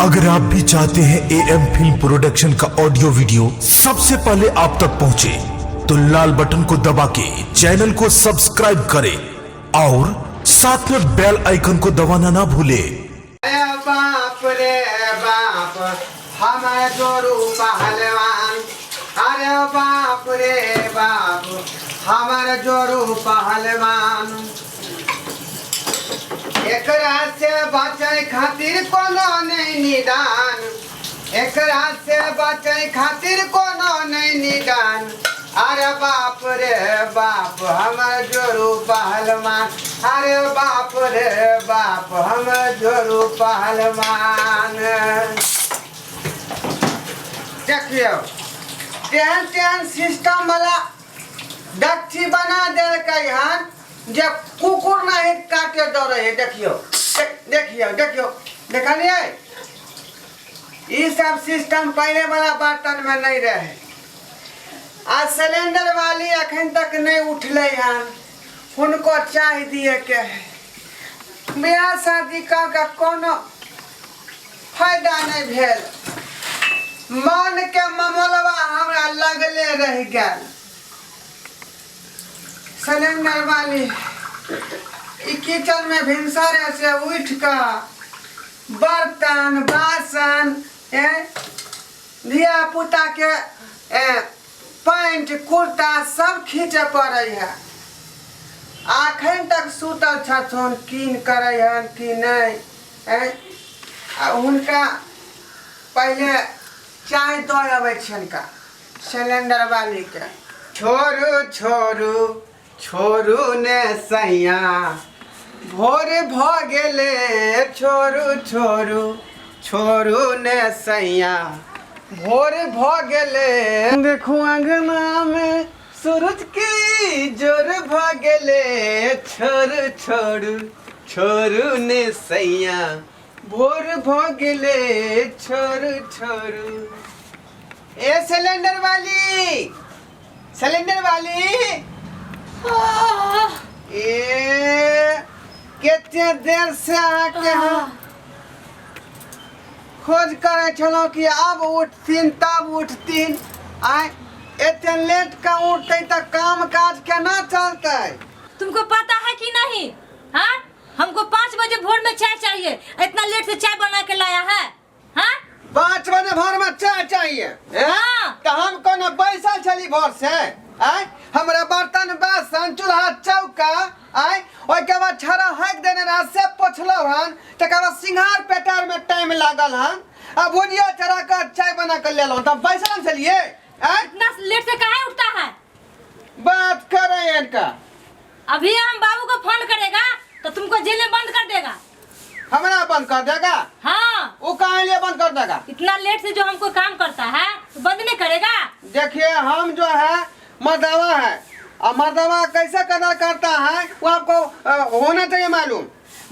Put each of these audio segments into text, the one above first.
अगर आप भी चाहते हैं AM फिल्म प्रोडक्शन का ऑडियो वीडियो सबसे पहले आप तक पहुंचे, तो लाल बटन को दबा के चैनल को सब्सक्राइब करें और साथ में बेल आइकन को दबाना ना भूले। बाप रे बाप हमारे जोरू पहलवान, अरे बाप रे बाप हमारे जोरू पहलवान। एकरा से बचे खातिर कोनो नहीं निदान, एकरा से बचे खातिर कोनो नहीं निदान। अरे बाप रे बाप हमारे जोरू पहलवान, अरे बाप रे बाप हमारे जोरू पहलवान। देखियो तेहन तेहन सिस्टम वाला डक्ची बना दे यहाँ जब कुकुर नहीं काटे दौड़े है। देखियो देखियो देखियो देखलिए, ये सब सिस्टम पहले वाला बर्तन में नहीं रहे। आज सिलेंडर वाली अखन तक नहीं उठले हैं, उनको चाय दिए के है। ब्याह शादी का कोनो फायदा नहीं भेल, मन के ममलवा हमरा लगले रह गया। सिलेंडर वाली किचन में भिनसरे से उठ कर बर्तन बासन धिया पुता के पैंट कुर्ता सब खींचे पड़े है। अखन तक सुतल छथुन कीन करे हन कि नहीं। उनका पहले चाय दो अबै छनका सिलेंडर वाली के। छोरू छोरू छोरू ने सैया भोर भ गेले, छोरू छोरू छोरू ने सैया भोर भ गेले। देखो अंगना में सूरज की जोर भ गेले, छोरू छोरू छोरू ने सैया भोर भ गेले, छोरू छोरू। ए सिलेंडर वाली, सिलेंडर वाली कितने देर से आके हम खोज करे चलो कि अब उठतीन तब उठतीन। आए इतने लेट का उठते तो काम काज केना चलते? तुमको पता है कि नहीं? हाँ, हमको 5 बजे भोर में चाय चाहिए। इतना लेट से चाय बना के लाया है? हाँ, 5 बजे भोर में चाय चाहिए? हाँ। तो हम कोनो बैसल चली भोर से? आए हमरा बर्तन बासन चूल्हा चौका आए ओके बाद छड़ा हक देने रहा से पोछलो हन, तकर बाद सिंघार पेटार में टाइम लागल हन। अब भुजिया चढ़ा कर चाय बना कर ले लो, तब बैसल चलिए। इतना लेट से काहे उठता है? बात करे इनका। अभी हम बाबू को फोन करेगा तो तुमको जेल में बंद कर देगा। हमारा बंद कर देगा? हाँ। वो कहाँ लिए बंद कर देगा? इतना लेट से जो हमको काम करता है तो बंद नहीं करेगा? देखिए हम जो है मर्दावा है, और मर्दावा कैसे कदर करता है वो आपको होना चाहिए मालूम।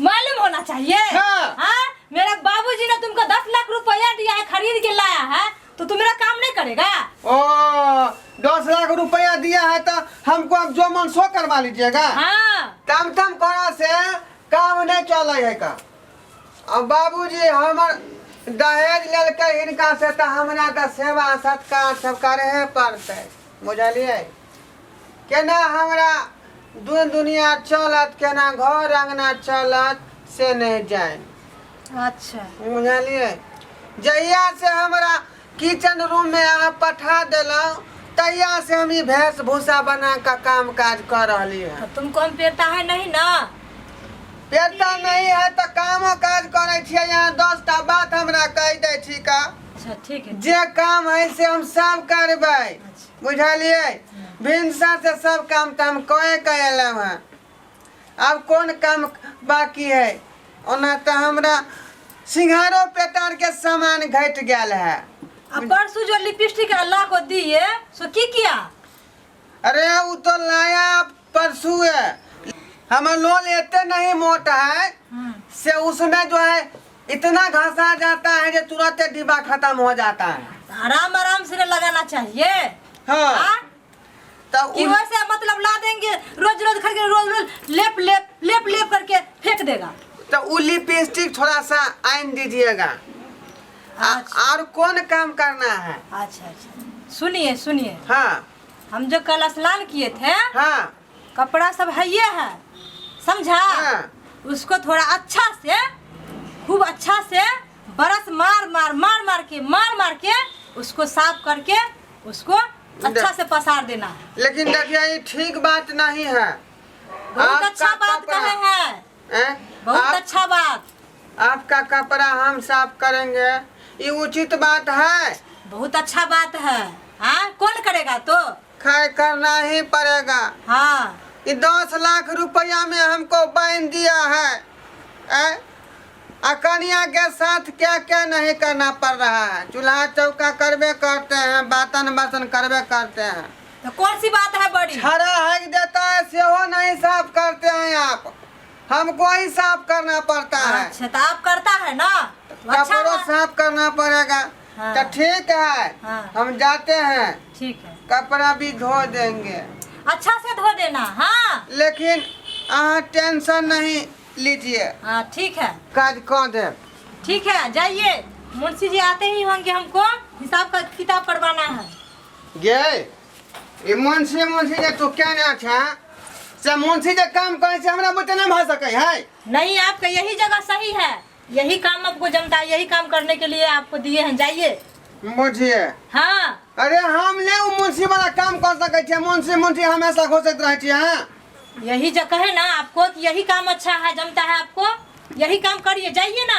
मालूम होना चाहिए। हाँ। हाँ? मेरा बाबूजी ने तुमको 10 लाख रुपया दिया है, खरीद के लाया है, तो तुम मेरा काम नहीं करेगा? ओ 10 लाख रुपया दिया है तो हमको अब जो मन सो करवा लीजिएगा। हाँ। तम तम करा से काम नहीं चल है का। अब बाबूजी हमर दहेज ललके हिनका से तो हमरा तो सेवा सत्कार सब करे पड़ते, बुझलिए? केना हमरा दुनिया चलत, केना घर अंगना चलत से नहीं जाए। अच्छा, बुझलिए? जहिया से हमरा किचन रूम में अहाँ पठा दिलौं तहिया से हम भैंस भूसा बना का काम काज कर रही है। तुमको हम पेरता है नहीं ना? पेरता नहीं है तो कामो काज करे छियै। यहाँ 10टा बात हमरा कह दे छी का। अच्छा ठीक है। जे काम है से हम सब करबै, बुझलिए? भिनसर से सब काम तो हम कहे एलौं हैं। अब कौन काम बाकी है? ओना तो हमरा सिंघारो पेटार के सामान घट गया है। अब परसों जो लिपस्टिक अल्लाह को दिए सो की किया? अरे वो तो लाया परसों है। हमारा लोन इतने नहीं मोटा है से उसमें जो है इतना घसा जाता है जो तुरंत डिब्बा खत्म हो जाता है। आराम आराम से लगाना चाहिए। हाँ। तो वैसे मतलब ला देंगे रोज रोज करके रोज रोज लेप लेप लेप लेप करके फेंक देगा। तो वो लिपस्टिक थोड़ा सा आइन दीजिएगा। अच्छा। और कौन काम करना है? अच्छा अच्छा, सुनिए सुनिए, हाँ हम जो कल स्नान किए थे, हाँ कपड़ा सब है ये है, समझा? हाँ। उसको थोड़ा अच्छा से, खूब अच्छा से बरस मार के उसको साफ करके उसको अच्छा से पसार देना है। लेकिन देखिए ये ठीक बात नहीं है। बहुत आपका अच्छा बात कपड़ा- कहे हैं, हैं? बहुत अच्छा बात, आपका कपड़ा हम साफ करेंगे, ये उचित बात है? बहुत अच्छा बात है। हाँ, कौन करेगा तो? खैर करना ही पड़ेगा। हाँ, ये 10 लाख रुपया में हमको बांध दिया है। कन्या के साथ क्या क्या नहीं करना पड़ रहा है। चूल्हा चौका करबे करते हैं, बर्तन बासन करबे करते हैं। तो कौन सी बात है बड़ी? छड़ा हैक देता है सेहो नहीं साफ करते हैं आप। हमको ही साफ करना पड़ता है। अच्छा, तो आप करता है ना, तो अच्छा कपड़ों है। साफ करना पड़ेगा। हाँ। तो ठीक है, हाँ। हम जाते हैं, ठीक है, कपड़ा भी धो देंगे। अच्छा से धो देना। हाँ लेकिन आप टेंशन नहीं लीजिए, हाँ, ठीक है काज कौन दे। ठीक है, जाइए, मुंशी जी आते ही होंगे, हमको हिसाब का किताब करवाना है। ये मुंशी जे तू क्या ना छा से मुंशी जे काम करे से हमरा बुते नहीं भ सके है। नहीं, आपका यही जगह सही है, यही काम आपको जमता है, यही काम करने के लिए आपको दिए हैं, जाइए। बुझिए, हाँ, अरे हम ले उ मुंशी वाला काम कर सके छे। मुंशी हमेशा घोषित रहे छे। हाँ यही जगह है ना आपको कि यही काम अच्छा है, जमता है आपको, यही काम करिए, जाइए ना,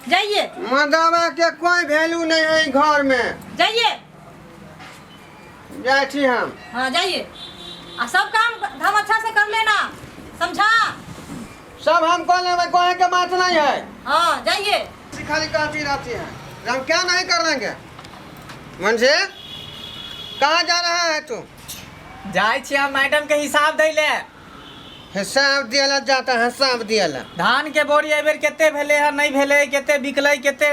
जाइए मदावा के कोई वैल्यू नहीं है ई घर में। जाइए। जाए छी हम। हाँ जाइए, सब काम हम अच्छा से कर लेना, समझा? सब हम कह लेंगे, कोई के बात नहीं है। हाँ जाइए। खाली कहती रहती है, हम क्या नहीं कर लेंगे। मुंशी कहाँ जा रहा है तू? जाय छी हम मैडम के हिसाब दै ले। हिसाब दियला जाता है, हिसाब दियला। धान के बोरी एबेर केते भेले है, नहीं भेले, केते बिकले, केते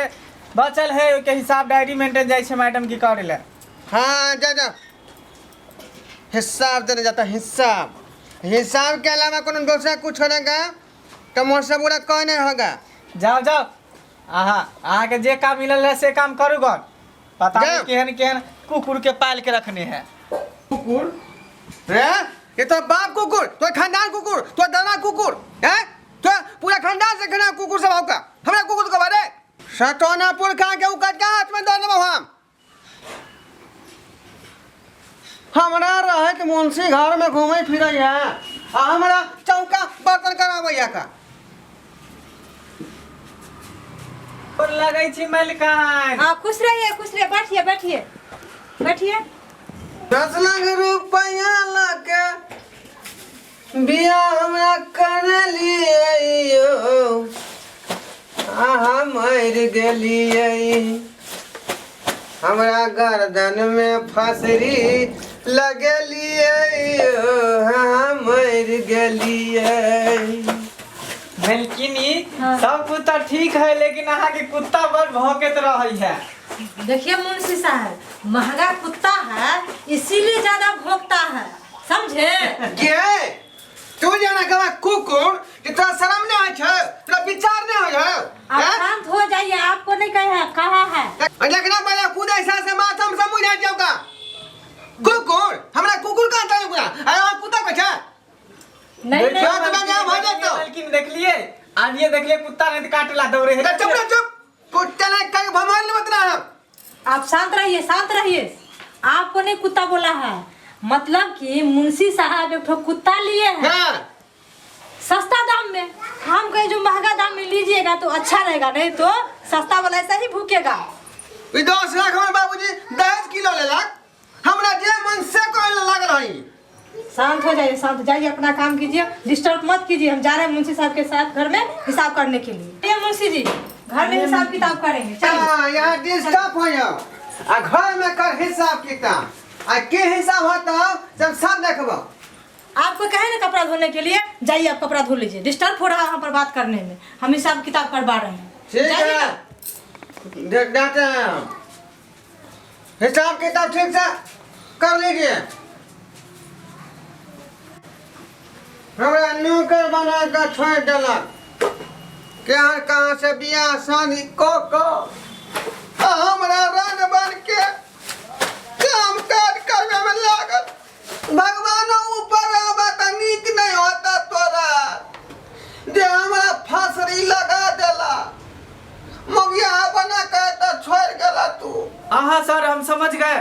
बचल है, ओके हिसाब डायरी मेंटेन जाय छै मैडम की करे ले। हाँ जा हिसाब देने जाता है। हिसाब के अलावा कोनो दूसरा कुछ होगा तो मुझसे बुरा कोई नहीं होगा। जाओ जाओ, अहाँ के जे काम मिलल है से काम करू गन। पता नहीं जाओ। केहन केहन कुकुर के पाल के रखने है। कुकुर रे, ये तो बाप कुकुर, तो खानदान कुकुर, तो दादा कुकुर है, तो पूरा खानदान से घना कुकुर सब होगा। हमरा कुकुर को बारे सटोनापुर खा के उकट के हाथ में दे देबो हम। हमरा रहे के मुंशी घर में घूमे फिरे है, आ हमरा चौका बर्तन कराबैया का। और लगै छी मलकान। हाँ खुश रहिए, बैठिए बैठिए बैठिए। 10 लाख रुपया लगे बिया हमरा कर लियो, मर गेलिए। हमरा गर्दन में फसरी लगलिए, मर गेलिए। मलकिनी हाँ। सब कुत्ता ठीक है, लेकिन अहाँ के कुत्ता बड़ भौंकत रही है। देखिए मुंशी साहब, महंगा कुत्ता है इसीलिए ज्यादा भौंकता है, समझे? के तू जाना कहा कुकुर कि तोरा शर्म नहीं आय छ, तोरा विचार नहीं होय है? आप शांत हो जाइए, आपको नहीं कहा है। देखना पहले खुद ऐसा से माथम समझ आ जाओ का। कुकुर हमरा कुकुर का अंतर पूरा, अरे कुत्ता को छ। नहीं देखिए, नहीं, तो मैं क्या भाग जाता हूं? मलकिन देख लिए, आज ये देख लिए कुत्ता ने काटला दौड़े है। चुप कुत्ते ने कहीं भमार नहीं बतना है। आप शांत रहिए। आपको नहीं कुत्ता बोला है, मतलब कि मुंशी साहब एक ठो कुत्ता लिए हैं हां सस्ता दाम में। हम कहे जो महंगा दाम में लीजिएगा तो अच्छा रहेगा, नहीं तो सस्ता वाला ऐसा ही भूकेगा। 10 लाख हमर बाबूजी 10 किलो लेलक, हमरा जे मन से कहले लागल हई। शांत हो जाइए, शांत जाइए, अपना काम कीजिए, डिस्टर्ब मत कीजिए। हम जा रहे हैं मुंशी साहब के साथ घर में हिसाब करने के लिए। ये मुंशी जी घर में हिसाब किताब करेंगे, चलिए। हां यहां डिस्टर्ब हो जाओ, आ घर में कर हिसाब किताब, आ के हिसाब होता सब सब देखबो। आपको कहे ना कपड़ा धोने के लिए, जाइए आप कपड़ा धो लीजिए, डिस्टर्ब हो रहा है यहाँ पर बात करने में, हम हिसाब किताब करवा रहे हैं। ठीक जाइए है, ना। डाटा हिसाब किताब ठीक से कर लीजिए। हमरा नौकर बना कर छोड़ देलक, केहन कहाँ से बियाह शादी को हमरा रन बन के काम काज करने में लागल। भगवान ऊपर आबा त नीक नहीं होता तोरा जे हमरा फांसरी लगा देला मगिया बना के तो छोड़ गेला तू। हाँ सर हम समझ गए,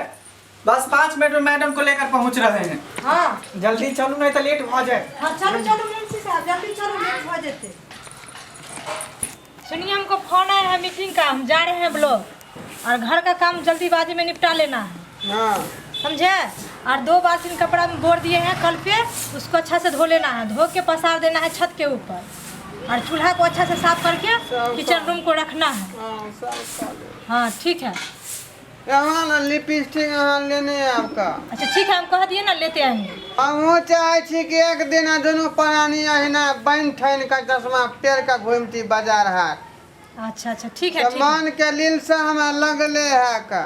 बस 5 मिनट में मैडम को लेकर पहुंच रहे हैं। हाँ जल्दी चलो नहीं तो लेट हो जाए। हाँ चलो चलो मुंशी साहब जल्दी चलो, लेट हो जाते। सुनिए हमको फोन आया है मीटिंग का, हम जा रहे हैं ब्लॉक और घर का काम जल्दीबाजी में निपटा लेना है, हाँ समझे। और 2 बाल्टी कपड़ा में बोर दिए हैं कल पे, उसको अच्छा से धो लेना है, धो के पसार देना है छत के ऊपर और चूल्हा को अच्छा से साफ करके किचन रूम को रखना है। हाँ ठीक है। यहाँ ना लिपस्टिक यहाँ लेने है आपका। अच्छा ठीक है, हम कह दिए ना लेते आएंगे। हमहूँ चाहे छी कि एक दिन दुनू प्राणी अहिना बन ठन का चश्मा पेड़ का घूमती बाजार हाट। अच्छा अच्छा ठीक है तो ठीक है। मन के लील से हमें लगले है का।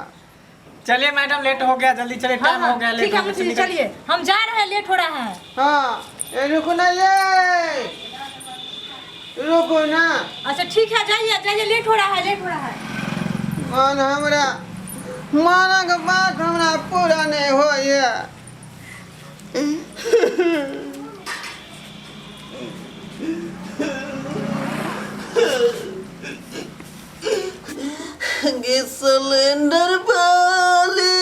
चलिए मैडम लेट हो गया, जल्दी चले, हाँ टाइम हो गया, हाँ लेट ठीक है हो गया, मुंशी, चलिए हम जा रहे हैं, लेट हो रहा है। हाँ ये रुको ना, ये रुको ना। अच्छा ठीक है, जाइए जाइए, लेट हो रहा है, लेट हो रहा है। मन हमरा मानक बात हमरा पूरा नहीं हो ये। गैस सिलेंडर वाले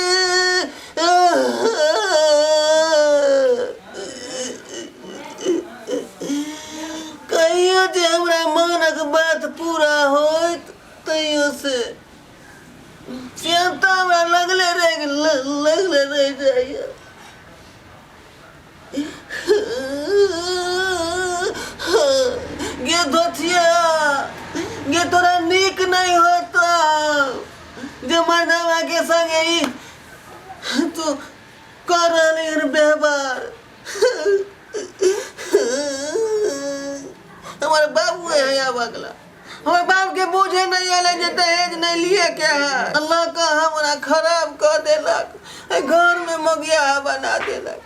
कहियो जे हमरा मानक बात पूरा होत तैयो से तो हमरा लगले रह जाइए। गे धोथिया गे तोरा नीक नहीं होता जे मर्दवा के संगे ही तू कर रही व्यवहार। हमारे बाबू है या बगला, हमारे बाप के बूझे नहीं आले जे दहेज नहीं लिए क्या है। अल्लाह का हमरा खराब कर देलक, घर में मगिया बना देलक।